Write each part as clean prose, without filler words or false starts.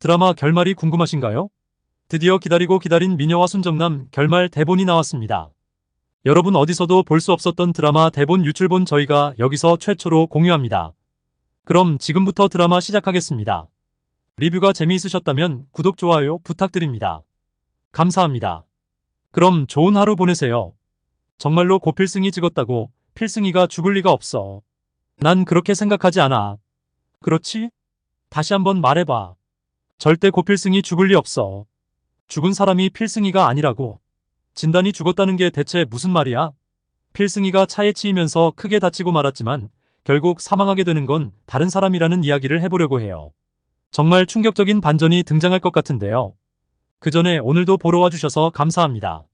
드라마 결말이 궁금하신가요? 드디어 기다리고 기다린 미녀와 순정남 결말 대본이 나왔습니다. 여러분 어디서도 볼 수 없었던 드라마 대본 유출본 저희가 여기서 최초로 공유합니다. 그럼 지금부터 드라마 시작하겠습니다. 리뷰가 재미있으셨다면 구독, 좋아요 부탁드립니다. 감사합니다. 그럼 좋은 하루 보내세요. 정말로 고필승이 찍었다고 필승이가 죽을 리가 없어. 난 그렇게 생각하지 않아. 그렇지? 다시 한번 말해봐. 절대 고필승이 죽을 리 없어. 죽은 사람이 필승이가 아니라고. 진단이 죽었다는 게 대체 무슨 말이야? 필승이가 차에 치이면서 크게 다치고 말았지만 결국 사망하게 되는 건 다른 사람이라는 이야기를 해보려고 해요. 정말 충격적인 반전이 등장할 것 같은데요. 그 전에 오늘도 보러 와주셔서 감사합니다.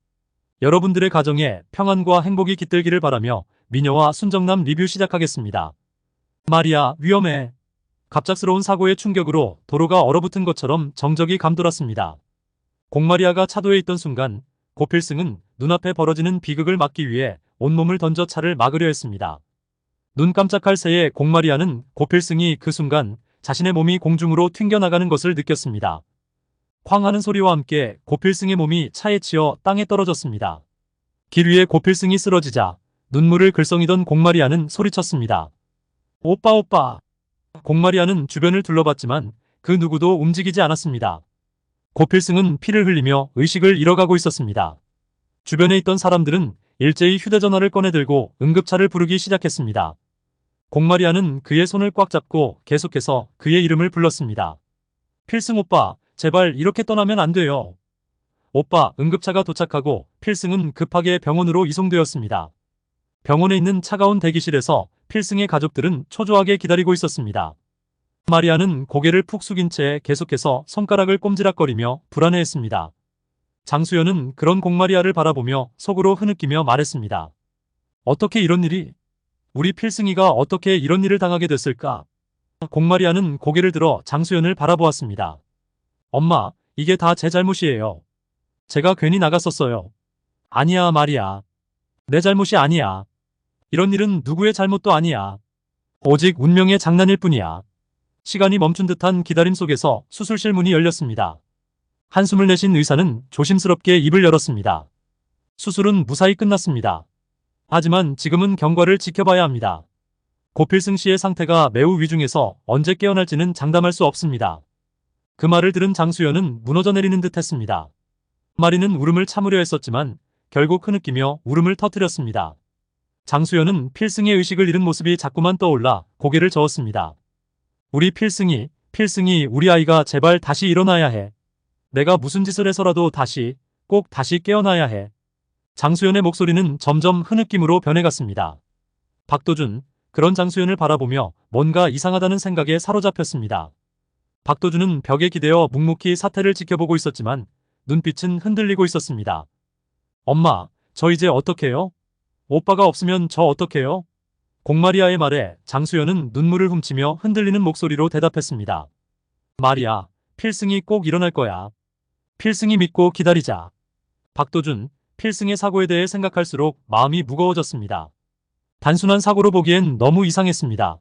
여러분들의 가정에 평안과 행복이 깃들기를 바라며 미녀와 순정남 리뷰 시작하겠습니다. 마리아, 위험해. 갑작스러운 사고의 충격으로 도로가 얼어붙은 것처럼 정적이 감돌았습니다. 공마리아가 차도에 있던 순간 고필승은 눈앞에 벌어지는 비극을 막기 위해 온몸을 던져 차를 막으려 했습니다. 눈 깜짝할 새에 공마리아는 고필승이 그 순간 자신의 몸이 공중으로 튕겨나가는 것을 느꼈습니다. 쾅 하는 소리와 함께 고필승의 몸이 차에 치여 땅에 떨어졌습니다. 길 위에 고필승이 쓰러지자 눈물을 글썽이던 공마리아는 소리쳤습니다. 오빠, 오빠! 공마리아는 주변을 둘러봤지만 그 누구도 움직이지 않았습니다. 고필승은 피를 흘리며 의식을 잃어가고 있었습니다. 주변에 있던 사람들은 일제히 휴대전화를 꺼내들고 응급차를 부르기 시작했습니다. 공마리아는 그의 손을 꽉 잡고 계속해서 그의 이름을 불렀습니다. 필승 오빠, 제발 이렇게 떠나면 안 돼요. 오빠, 응급차가 도착하고 필승은 급하게 병원으로 이송되었습니다. 병원에 있는 차가운 대기실에서 필승의 가족들은 초조하게 기다리고 있었습니다. 마리아는 고개를 푹 숙인 채 계속해서 손가락을 꼼지락거리며 불안해했습니다. 장수연은 그런 공마리아를 바라보며 속으로 흐느끼며 말했습니다. 어떻게 이런 일이? 우리 필승이가 어떻게 이런 일을 당하게 됐을까? 공마리아는 고개를 들어 장수연을 바라보았습니다. 엄마, 이게 다 제 잘못이에요. 제가 괜히 나갔었어요. 아니야, 마리아. 내 잘못이 아니야. 이런 일은 누구의 잘못도 아니야. 오직 운명의 장난일 뿐이야. 시간이 멈춘 듯한 기다림 속에서 수술실 문이 열렸습니다. 한숨을 내쉰 의사는 조심스럽게 입을 열었습니다. 수술은 무사히 끝났습니다. 하지만 지금은 경과를 지켜봐야 합니다. 고필승 씨의 상태가 매우 위중해서 언제 깨어날지는 장담할 수 없습니다. 그 말을 들은 장수연은 무너져 내리는 듯 했습니다. 마리는 울음을 참으려 했었지만 결국 흐느끼며 울음을 터뜨렸습니다. 장수연은 필승의 의식을 잃은 모습이 자꾸만 떠올라 고개를 저었습니다. 우리 필승이 우리 아이가 제발 다시 일어나야 해. 내가 무슨 짓을 해서라도 꼭 다시 깨어나야 해. 장수연의 목소리는 점점 흐느낌으로 변해갔습니다. 박도준, 그런 장수연을 바라보며 뭔가 이상하다는 생각에 사로잡혔습니다. 박도준은 벽에 기대어 묵묵히 사태를 지켜보고 있었지만 눈빛은 흔들리고 있었습니다. 엄마, 저 이제 어떡해요? 오빠가 없으면 저 어떡해요? 공마리아의 말에 장수연은 눈물을 훔치며 흔들리는 목소리로 대답했습니다. 마리아, 필승이 꼭 일어날 거야. 필승이 믿고 기다리자. 박도준, 필승의 사고에 대해 생각할수록 마음이 무거워졌습니다. 단순한 사고로 보기엔 너무 이상했습니다.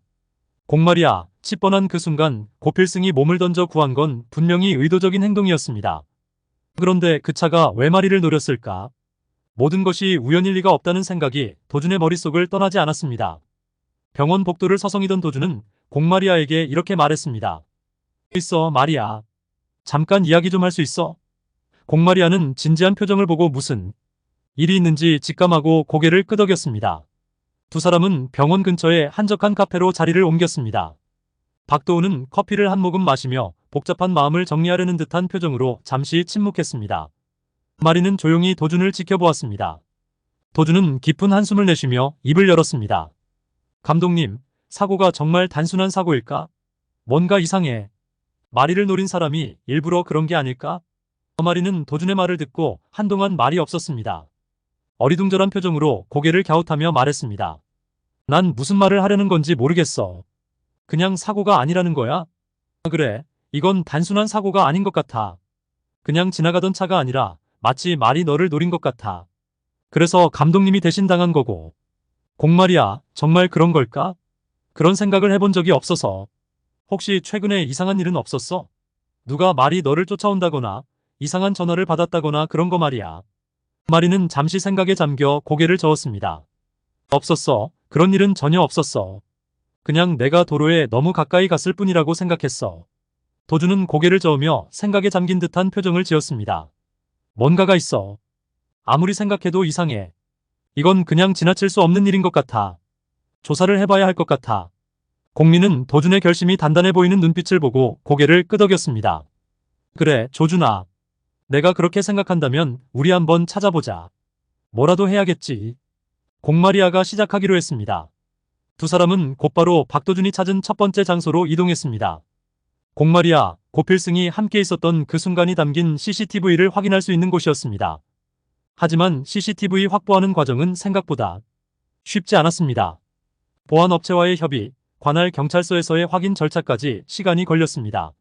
공마리아, 칫뻔한 그 순간 고필승이 몸을 던져 구한 건 분명히 의도적인 행동이었습니다. 그런데 그 차가 왜 마리를 노렸을까? 모든 것이 우연일 리가 없다는 생각이 도준의 머릿속을 떠나지 않았습니다. 병원 복도를 서성이던 도준은 공마리아에게 이렇게 말했습니다. 있어, 마리아. 잠깐 이야기 좀 할 수 있어? 공마리아는 진지한 표정을 보고 무슨 일이 있는지 직감하고 고개를 끄덕였습니다. 두 사람은 병원 근처의 한적한 카페로 자리를 옮겼습니다. 박도우는 커피를 한 모금 마시며 복잡한 마음을 정리하려는 듯한 표정으로 잠시 침묵했습니다. 마리는 조용히 도준을 지켜보았습니다. 도준은 깊은 한숨을 내쉬며 입을 열었습니다. 감독님, 사고가 정말 단순한 사고일까? 뭔가 이상해. 마리를 노린 사람이 일부러 그런 게 아닐까? 마리는 도준의 말을 듣고 한동안 말이 없었습니다. 어리둥절한 표정으로 고개를 갸웃하며 말했습니다. 난 무슨 말을 하려는 건지 모르겠어. 그냥 사고가 아니라는 거야? 그래, 이건 단순한 사고가 아닌 것 같아. 그냥 지나가던 차가 아니라 마치 말이 너를 노린 것 같아. 그래서 감독님이 대신 당한 거고. 공마리아, 정말 그런 걸까? 그런 생각을 해본 적이 없어서. 혹시 최근에 이상한 일은 없었어? 누가 말이 너를 쫓아온다거나 이상한 전화를 받았다거나 그런 거 말이야. 마리는 잠시 생각에 잠겨 고개를 저었습니다. 없었어. 그런 일은 전혀 없었어. 그냥 내가 도로에 너무 가까이 갔을 뿐이라고 생각했어. 도주는 고개를 저으며 생각에 잠긴 듯한 표정을 지었습니다. 뭔가가 있어. 아무리 생각해도 이상해. 이건 그냥 지나칠 수 없는 일인 것 같아. 조사를 해봐야 할 것 같아. 공리는 도준의 결심이 단단해 보이는 눈빛을 보고 고개를 끄덕였습니다. 그래, 조준아. 내가 그렇게 생각한다면 우리 한번 찾아보자. 뭐라도 해야겠지. 공마리아가 시작하기로 했습니다. 두 사람은 곧바로 박도준이 찾은 첫 번째 장소로 이동했습니다. 공마리아, 고필승이 함께 있었던 그 순간이 담긴 CCTV를 확인할 수 있는 곳이었습니다. 하지만 CCTV 확보하는 과정은 생각보다 쉽지 않았습니다. 보안업체와의 협의, 관할 경찰서에서의 확인 절차까지 시간이 걸렸습니다.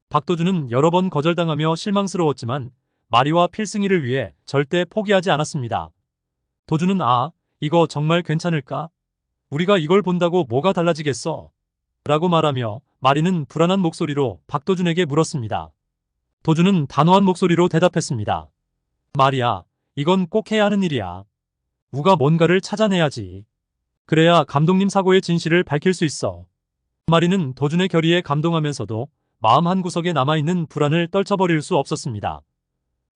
박도준은 여러 번 거절당하며 실망스러웠지만 마리와 필승이를 위해 절대 포기하지 않았습니다. 도준은 이거 정말 괜찮을까? 우리가 이걸 본다고 뭐가 달라지겠어? 라고 말하며 마리는 불안한 목소리로 박도준에게 물었습니다. 도준은 단호한 목소리로 대답했습니다. 마리야, 이건 꼭 해야 하는 일이야. 우가 뭔가를 찾아내야지. 그래야 감독님 사고의 진실을 밝힐 수 있어. 마리는 도준의 결의에 감동하면서도 마음 한구석에 남아있는 불안을 떨쳐버릴 수 없었습니다.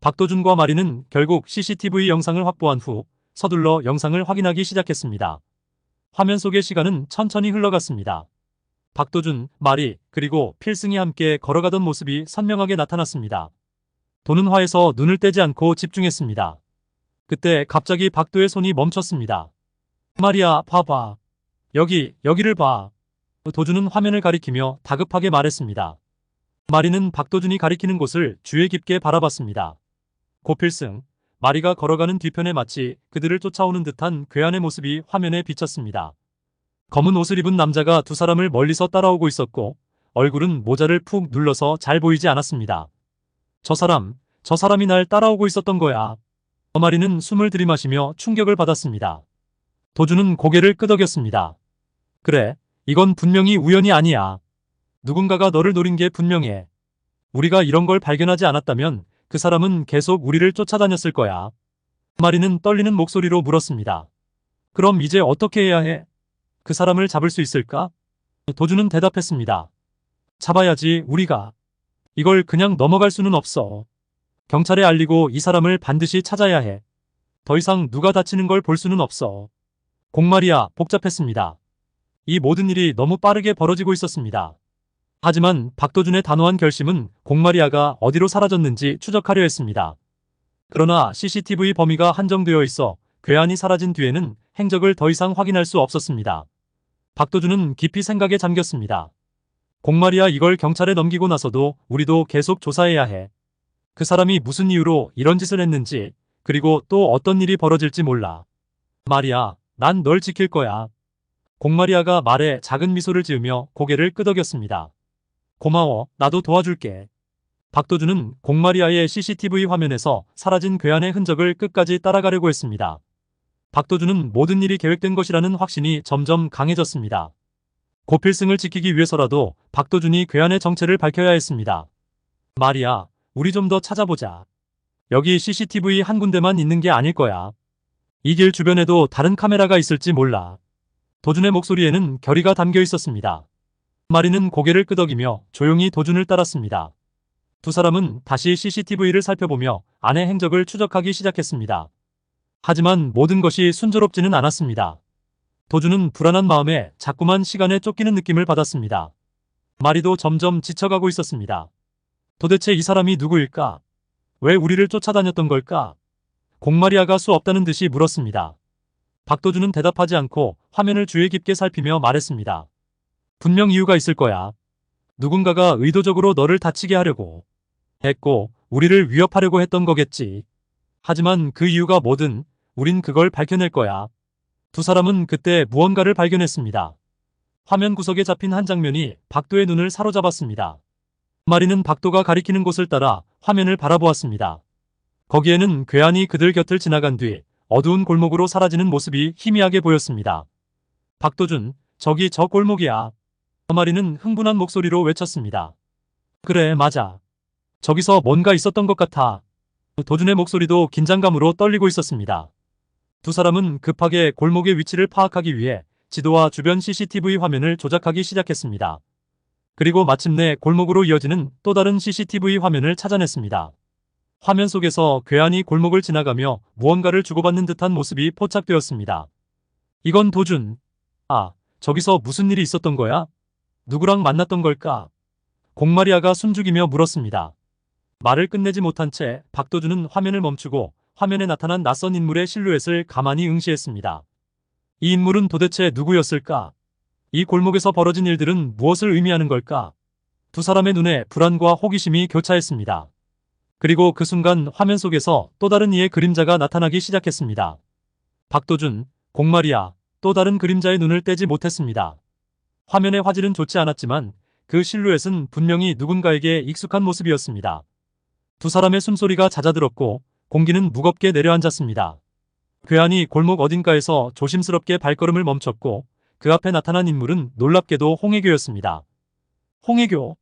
박도준과 마리는 결국 CCTV 영상을 확보한 후 서둘러 영상을 확인하기 시작했습니다. 화면 속의 시간은 천천히 흘러갔습니다. 박도준, 마리, 그리고 필승이 함께 걸어가던 모습이 선명하게 나타났습니다. 도는 화에서 눈을 떼지 않고 집중했습니다. 그때 갑자기 박도의 손이 멈췄습니다. 마리야, 봐봐. 여기를 봐. 도준은 화면을 가리키며 다급하게 말했습니다. 마리는 박도준이 가리키는 곳을 주의 깊게 바라봤습니다. 고필승, 마리가 걸어가는 뒤편에 마치 그들을 쫓아오는 듯한 괴한의 모습이 화면에 비쳤습니다. 검은 옷을 입은 남자가 두 사람을 멀리서 따라오고 있었고 얼굴은 모자를 푹 눌러서 잘 보이지 않았습니다. 저 사람이 날 따라오고 있었던 거야. 마리는 숨을 들이마시며 충격을 받았습니다. 도준은 고개를 끄덕였습니다. 그래, 이건 분명히 우연이 아니야. 누군가가 너를 노린 게 분명해. 우리가 이런 걸 발견하지 않았다면 그 사람은 계속 우리를 쫓아다녔을 거야. 마리는 떨리는 목소리로 물었습니다. 그럼 이제 어떻게 해야 해? 그 사람을 잡을 수 있을까? 도준은 대답했습니다. 잡아야지, 우리가. 이걸 그냥 넘어갈 수는 없어. 경찰에 알리고 이 사람을 반드시 찾아야 해. 더 이상 누가 다치는 걸 볼 수는 없어. 공마리아, 복잡했습니다. 이 모든 일이 너무 빠르게 벌어지고 있었습니다. 하지만 박도준의 단호한 결심은 공마리아가 어디로 사라졌는지 추적하려 했습니다. 그러나 CCTV 범위가 한정되어 있어 괴한이 사라진 뒤에는 행적을 더 이상 확인할 수 없었습니다. 박도준은 깊이 생각에 잠겼습니다. 공마리아, 이걸 경찰에 넘기고 나서도 우리도 계속 조사해야 해. 그 사람이 무슨 이유로 이런 짓을 했는지, 그리고 또 어떤 일이 벌어질지 몰라. 마리아, 난 널 지킬 거야. 공마리아가 말에 작은 미소를 지으며 고개를 끄덕였습니다. 고마워, 나도 도와줄게. 박도준은 공마리아의 CCTV 화면에서 사라진 괴한의 흔적을 끝까지 따라가려고 했습니다. 박도준은 모든 일이 계획된 것이라는 확신이 점점 강해졌습니다. 고필승을 지키기 위해서라도 박도준이 괴한의 정체를 밝혀야 했습니다. 마리아, 우리 좀 더 찾아보자. 여기 CCTV 한 군데만 있는 게 아닐 거야. 이 길 주변에도 다른 카메라가 있을지 몰라. 도준의 목소리에는 결의가 담겨 있었습니다. 마리는 고개를 끄덕이며 조용히 도준을 따랐습니다. 두 사람은 다시 CCTV를 살펴보며 안의 행적을 추적하기 시작했습니다. 하지만 모든 것이 순조롭지는 않았습니다. 도준은 불안한 마음에 자꾸만 시간에 쫓기는 느낌을 받았습니다. 마리도 점점 지쳐가고 있었습니다. 도대체 이 사람이 누구일까? 왜 우리를 쫓아다녔던 걸까? 공마리아가 수 없다는 듯이 물었습니다. 박도준은 대답하지 않고 화면을 주의 깊게 살피며 말했습니다. 분명 이유가 있을 거야. 누군가가 의도적으로 너를 다치게 하려고 했고 우리를 위협하려고 했던 거겠지. 하지만 그 이유가 뭐든 우린 그걸 밝혀낼 거야. 두 사람은 그때 무언가를 발견했습니다. 화면 구석에 잡힌 한 장면이 박도의 눈을 사로잡았습니다. 마리는 박도가 가리키는 곳을 따라 화면을 바라보았습니다. 거기에는 괴한이 그들 곁을 지나간 뒤 어두운 골목으로 사라지는 모습이 희미하게 보였습니다. 박도준, 저기 저 골목이야. 마리는 흥분한 목소리로 외쳤습니다. 그래, 맞아. 저기서 뭔가 있었던 것 같아. 도준의 목소리도 긴장감으로 떨리고 있었습니다. 두 사람은 급하게 골목의 위치를 파악하기 위해 지도와 주변 CCTV 화면을 조작하기 시작했습니다. 그리고 마침내 골목으로 이어지는 또 다른 CCTV 화면을 찾아냈습니다. 화면 속에서 괴한이 골목을 지나가며 무언가를 주고받는 듯한 모습이 포착되었습니다. 이건 도준. 아, 저기서 무슨 일이 있었던 거야? 누구랑 만났던 걸까? 공마리아가 숨죽이며 물었습니다. 말을 끝내지 못한 채 박도준은 화면을 멈추고 화면에 나타난 낯선 인물의 실루엣을 가만히 응시했습니다. 이 인물은 도대체 누구였을까? 이 골목에서 벌어진 일들은 무엇을 의미하는 걸까? 두 사람의 눈에 불안과 호기심이 교차했습니다. 그리고 그 순간 화면 속에서 또 다른 이의 그림자가 나타나기 시작했습니다. 박도준, 공마리아, 또 다른 그림자의 눈을 떼지 못했습니다. 화면의 화질은 좋지 않았지만 그 실루엣은 분명히 누군가에게 익숙한 모습이었습니다. 두 사람의 숨소리가 잦아들었고 공기는 무겁게 내려앉았습니다. 괴한이 골목 어딘가에서 조심스럽게 발걸음을 멈췄고 그 앞에 나타난 인물은 놀랍게도 홍해교였습니다. 홍해교.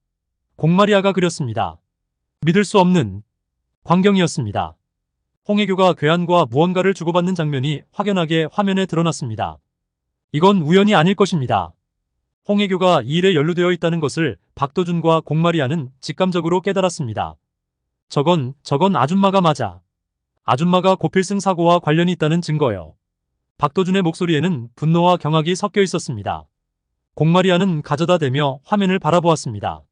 공마리아가 그렸습니다. 믿을 수 없는 광경이었습니다. 홍해교가 괴한과 무언가를 주고받는 장면이 확연하게 화면에 드러났습니다. 이건 우연이 아닐 것입니다. 홍해교가 이 일에 연루되어 있다는 것을 박도준과 공마리아는 직감적으로 깨달았습니다. 저건 아줌마가 맞아. 아줌마가 고필승 사고와 관련이 있다는 증거요. 박도준의 목소리에는 분노와 경악이 섞여 있었습니다. 공마리아는 가져다 대며 화면을 바라보았습니다.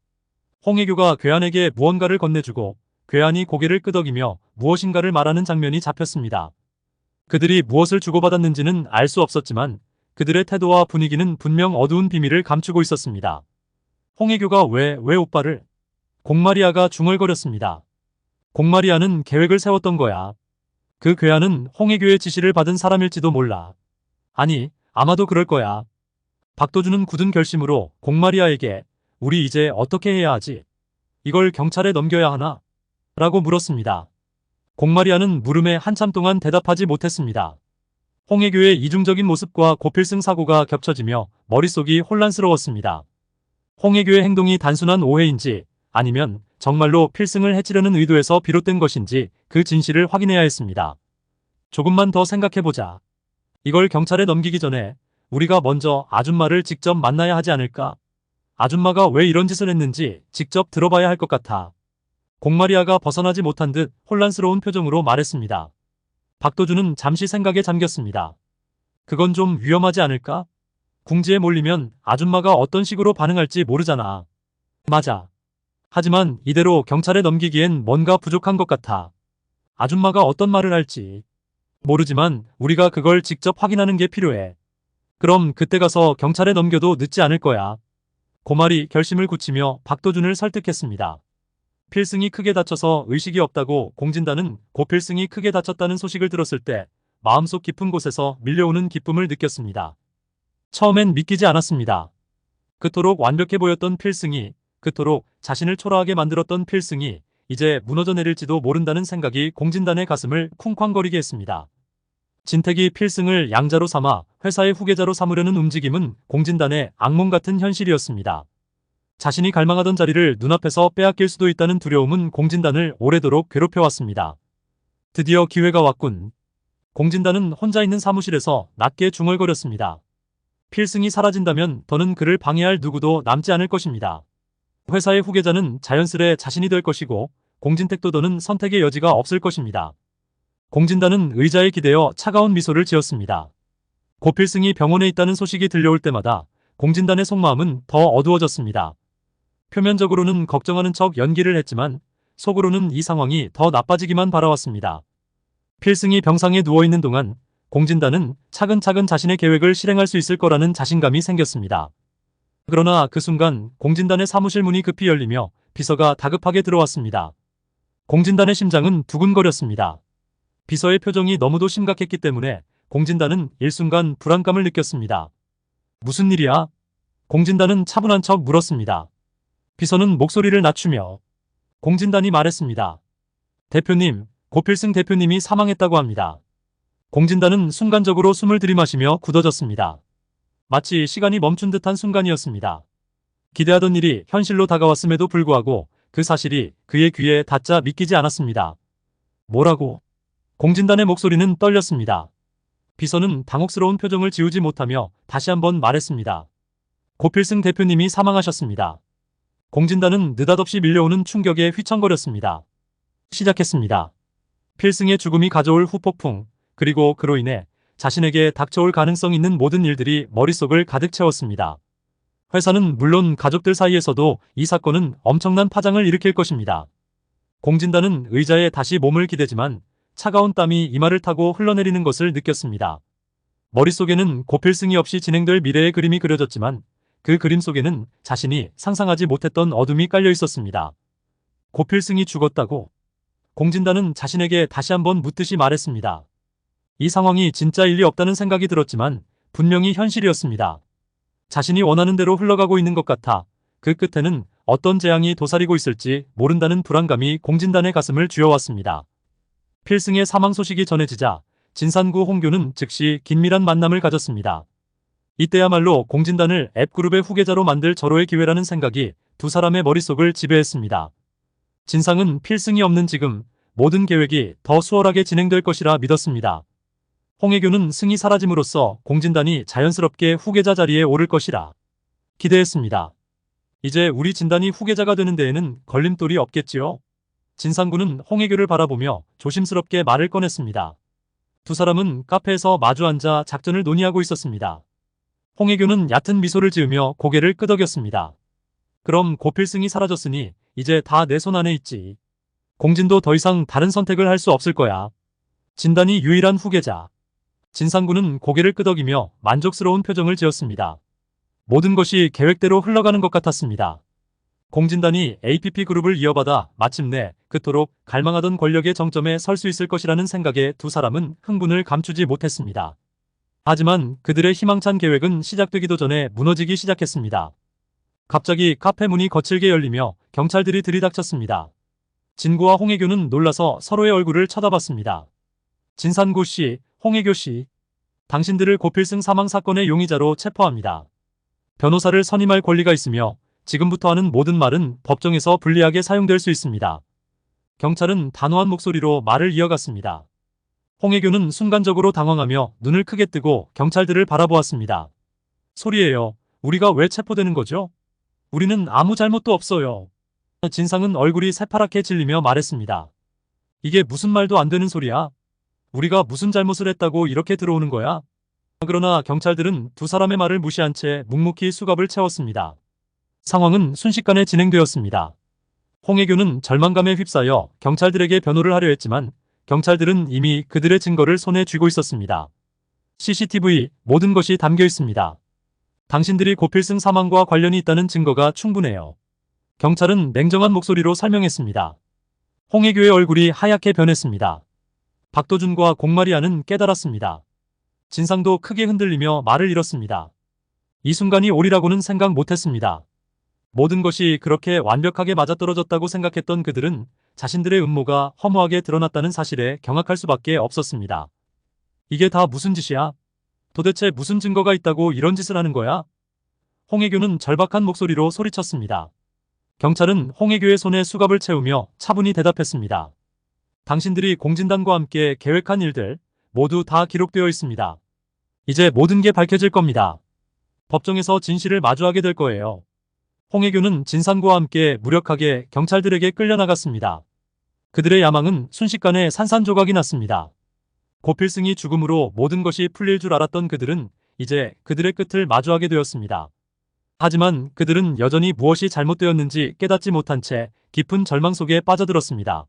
홍해교가 괴한에게 무언가를 건네주고 괴한이 고개를 끄덕이며 무엇인가를 말하는 장면이 잡혔습니다. 그들이 무엇을 주고받았는지는 알 수 없었지만 그들의 태도와 분위기는 분명 어두운 비밀을 감추고 있었습니다. 홍해교가 왜 오빠를? 공마리아가 중얼거렸습니다. 공마리아는 계획을 세웠던 거야. 그 괴한은 홍해교의 지시를 받은 사람일지도 몰라. 아니, 아마도 그럴 거야. 박도준은 굳은 결심으로 공마리아에게 우리 이제 어떻게 해야 하지? 이걸 경찰에 넘겨야 하나? 라고 물었습니다. 공마리아는 물음에 한참 동안 대답하지 못했습니다. 홍해교의 이중적인 모습과 고필승 사고가 겹쳐지며 머릿속이 혼란스러웠습니다. 홍해교의 행동이 단순한 오해인지 아니면 정말로 필승을 해치려는 의도에서 비롯된 것인지 그 진실을 확인해야 했습니다. 조금만 더 생각해보자. 이걸 경찰에 넘기기 전에 우리가 먼저 아줌마를 직접 만나야 하지 않을까? 아줌마가 왜 이런 짓을 했는지 직접 들어봐야 할 것 같아. 공마리아가 벗어나지 못한 듯 혼란스러운 표정으로 말했습니다. 박도준은 잠시 생각에 잠겼습니다. 그건 좀 위험하지 않을까? 궁지에 몰리면 아줌마가 어떤 식으로 반응할지 모르잖아. 맞아. 하지만 이대로 경찰에 넘기기엔 뭔가 부족한 것 같아. 아줌마가 어떤 말을 할지 모르지만 우리가 그걸 직접 확인하는 게 필요해. 그럼 그때 가서 경찰에 넘겨도 늦지 않을 거야. 고말이 결심을 굳히며 박도준을 설득했습니다. 필승이 크게 다쳐서 의식이 없다고 공진단은 고필승이 크게 다쳤다는 소식을 들었을 때 마음속 깊은 곳에서 밀려오는 기쁨을 느꼈습니다. 처음엔 믿기지 않았습니다. 그토록 완벽해 보였던 필승이, 그토록 자신을 초라하게 만들었던 필승이 이제 무너져 내릴지도 모른다는 생각이 공진단의 가슴을 쿵쾅거리게 했습니다. 진택이 필승을 양자로 삼아 회사의 후계자로 삼으려는 움직임은 공진단의 악몽 같은 현실이었습니다. 자신이 갈망하던 자리를 눈앞에서 빼앗길 수도 있다는 두려움은 공진단을 오래도록 괴롭혀왔습니다. 드디어 기회가 왔군. 공진단은 혼자 있는 사무실에서 낮게 중얼거렸습니다. 필승이 사라진다면 더는 그를 방해할 누구도 남지 않을 것입니다. 회사의 후계자는 자연스레 자신이 될 것이고 공진택도 더는 선택의 여지가 없을 것입니다. 공진단은 의자에 기대어 차가운 미소를 지었습니다. 고필승이 병원에 있다는 소식이 들려올 때마다 공진단의 속마음은 더 어두워졌습니다. 표면적으로는 걱정하는 척 연기를 했지만 속으로는 이 상황이 더 나빠지기만 바라왔습니다. 필승이 병상에 누워있는 동안 공진단은 차근차근 자신의 계획을 실행할 수 있을 거라는 자신감이 생겼습니다. 그러나 그 순간 공진단의 사무실 문이 급히 열리며 비서가 다급하게 들어왔습니다. 공진단의 심장은 두근거렸습니다. 비서의 표정이 너무도 심각했기 때문에 공진단은 일순간 불안감을 느꼈습니다. 무슨 일이야? 공진단은 차분한 척 물었습니다. 비서는 목소리를 낮추며 공진단이 말했습니다. 대표님, 고필승 대표님이 사망했다고 합니다. 공진단은 순간적으로 숨을 들이마시며 굳어졌습니다. 마치 시간이 멈춘 듯한 순간이었습니다. 기대하던 일이 현실로 다가왔음에도 불구하고 그 사실이 그의 귀에 닿자 믿기지 않았습니다. 뭐라고? 공진단의 목소리는 떨렸습니다. 비서는 당혹스러운 표정을 지우지 못하며 다시 한번 말했습니다. 고필승 대표님이 사망하셨습니다. 공진단은 느닷없이 밀려오는 충격에 휘청거렸습니다. 시작했습니다. 필승의 죽음이 가져올 후폭풍, 그리고 그로 인해 자신에게 닥쳐올 가능성 있는 모든 일들이 머릿속을 가득 채웠습니다. 회사는 물론 가족들 사이에서도 이 사건은 엄청난 파장을 일으킬 것입니다. 공진단은 의자에 다시 몸을 기대지만 차가운 땀이 이마를 타고 흘러내리는 것을 느꼈습니다. 머릿속에는 고필승이 없이 진행될 미래의 그림이 그려졌지만 그 그림 속에는 자신이 상상하지 못했던 어둠이 깔려 있었습니다. 고필승이 죽었다고? 공진단은 자신에게 다시 한번 묻듯이 말했습니다. 이 상황이 진짜일 리 없다는 생각이 들었지만 분명히 현실이었습니다. 자신이 원하는 대로 흘러가고 있는 것 같아 그 끝에는 어떤 재앙이 도사리고 있을지 모른다는 불안감이 공진단의 가슴을 쥐어왔습니다. 필승의 사망 소식이 전해지자 진산구 홍교는 즉시 긴밀한 만남을 가졌습니다. 이때야말로 공진단을 앱그룹의 후계자로 만들 절호의 기회라는 생각이 두 사람의 머릿속을 지배했습니다. 진상은 필승이 없는 지금 모든 계획이 더 수월하게 진행될 것이라 믿었습니다. 홍혜교는 승이 사라짐으로써 공진단이 자연스럽게 후계자 자리에 오를 것이라 기대했습니다. 이제 우리 진단이 후계자가 되는 데에는 걸림돌이 없겠지요? 진상구는 홍혜교를 바라보며 조심스럽게 말을 꺼냈습니다. 두 사람은 카페에서 마주 앉아 작전을 논의하고 있었습니다. 홍혜교는 얕은 미소를 지으며 고개를 끄덕였습니다. 그럼 고필승이 사라졌으니 이제 다 내 손 안에 있지. 공진도 더 이상 다른 선택을 할 수 없을 거야. 진단이 유일한 후계자. 진상구는 고개를 끄덕이며 만족스러운 표정을 지었습니다. 모든 것이 계획대로 흘러가는 것 같았습니다. 공진단이 APP그룹을 이어받아 마침내 그토록 갈망하던 권력의 정점에 설 수 있을 것이라는 생각에 두 사람은 흥분을 감추지 못했습니다. 하지만 그들의 희망찬 계획은 시작되기도 전에 무너지기 시작했습니다. 갑자기 카페 문이 거칠게 열리며 경찰들이 들이닥쳤습니다. 진구와 홍혜교는 놀라서 서로의 얼굴을 쳐다봤습니다. 진산구 씨, 홍혜교 씨, 당신들을 고필승 사망 사건의 용의자로 체포합니다. 변호사를 선임할 권리가 있으며 지금부터 하는 모든 말은 법정에서 불리하게 사용될 수 있습니다. 경찰은 단호한 목소리로 말을 이어갔습니다. 홍혜교는 순간적으로 당황하며 눈을 크게 뜨고 경찰들을 바라보았습니다. 소리예요. 우리가 왜 체포되는 거죠? 우리는 아무 잘못도 없어요. 진상은 얼굴이 새파랗게 질리며 말했습니다. 이게 무슨 말도 안 되는 소리야? 우리가 무슨 잘못을 했다고 이렇게 들어오는 거야? 그러나 경찰들은 두 사람의 말을 무시한 채 묵묵히 수갑을 채웠습니다. 상황은 순식간에 진행되었습니다. 홍혜교는 절망감에 휩싸여 경찰들에게 변호를 하려 했지만 경찰들은 이미 그들의 증거를 손에 쥐고 있었습니다. CCTV 모든 것이 담겨 있습니다. 당신들이 고필승 사망과 관련이 있다는 증거가 충분해요. 경찰은 냉정한 목소리로 설명했습니다. 홍혜교의 얼굴이 하얗게 변했습니다. 박도준과 공마리아는 깨달았습니다. 진상도 크게 흔들리며 말을 잃었습니다. 이 순간이 오리라고는 생각 못했습니다. 모든 것이 그렇게 완벽하게 맞아떨어졌다고 생각했던 그들은 자신들의 음모가 허무하게 드러났다는 사실에 경악할 수밖에 없었습니다. 이게 다 무슨 짓이야? 도대체 무슨 증거가 있다고 이런 짓을 하는 거야? 홍혜교는 절박한 목소리로 소리쳤습니다. 경찰은 홍혜교의 손에 수갑을 채우며 차분히 대답했습니다. 당신들이 공진단과 함께 계획한 일들 모두 다 기록되어 있습니다. 이제 모든 게 밝혀질 겁니다. 법정에서 진실을 마주하게 될 거예요. 홍혜교는 진상구와 함께 무력하게 경찰들에게 끌려나갔습니다. 그들의 야망은 순식간에 산산조각이 났습니다. 고필승이 죽음으로 모든 것이 풀릴 줄 알았던 그들은 이제 그들의 끝을 마주하게 되었습니다. 하지만 그들은 여전히 무엇이 잘못되었는지 깨닫지 못한 채 깊은 절망 속에 빠져들었습니다.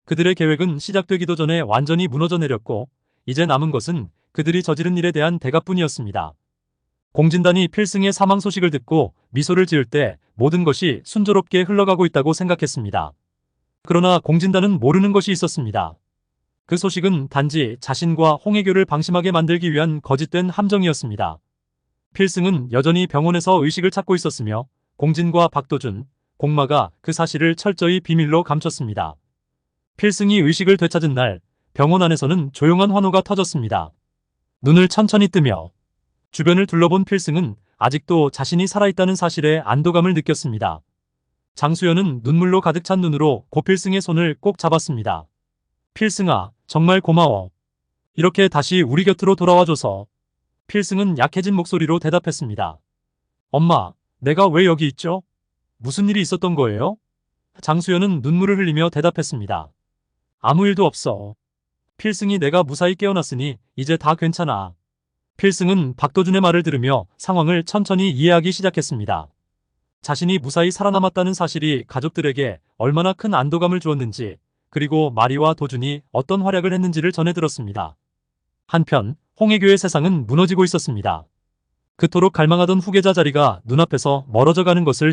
그들의 계획은 시작되기도 전에 완전히 무너져 내렸고 이제 남은 것은 그들이 저지른 일에 대한 대가뿐이었습니다. 공진단이 필승의 사망 소식을 듣고 미소를 지을 때 모든 것이 순조롭게 흘러가고 있다고 생각했습니다. 그러나 공진단은 모르는 것이 있었습니다. 그 소식은 단지 자신과 홍혜교를 방심하게 만들기 위한 거짓된 함정이었습니다. 필승은 여전히 병원에서 의식을 찾고 있었으며 공진과 박도준, 공마가 그 사실을 철저히 비밀로 감췄습니다. 필승이 의식을 되찾은 날 병원 안에서는 조용한 환호가 터졌습니다. 눈을 천천히 뜨며 주변을 둘러본 필승은 아직도 자신이 살아있다는 사실에 안도감을 느꼈습니다. 장수연은 눈물로 가득 찬 눈으로 고필승의 손을 꼭 잡았습니다. 필승아, 정말 고마워. 이렇게 다시 우리 곁으로 돌아와줘서. 필승은 약해진 목소리로 대답했습니다. 엄마, 내가 왜 여기 있죠? 무슨 일이 있었던 거예요? 장수연은 눈물을 흘리며 대답했습니다. 아무 일도 없어. 필승이 내가 무사히 깨어났으니 이제 다 괜찮아. 필승은 박도준의 말을 들으며 상황을 천천히 이해하기 시작했습니다. 자신이 무사히 살아남았다는 사실이 가족들에게 얼마나 큰 안도감을 주었는지, 그리고 마리와 도준이 어떤 활약을 했는지를 전해 들었습니다. 한편 홍해교의 세상은 무너지고 있었습니다. 그토록 갈망하던 후계자 자리가 눈앞에서 멀어져 가는 것을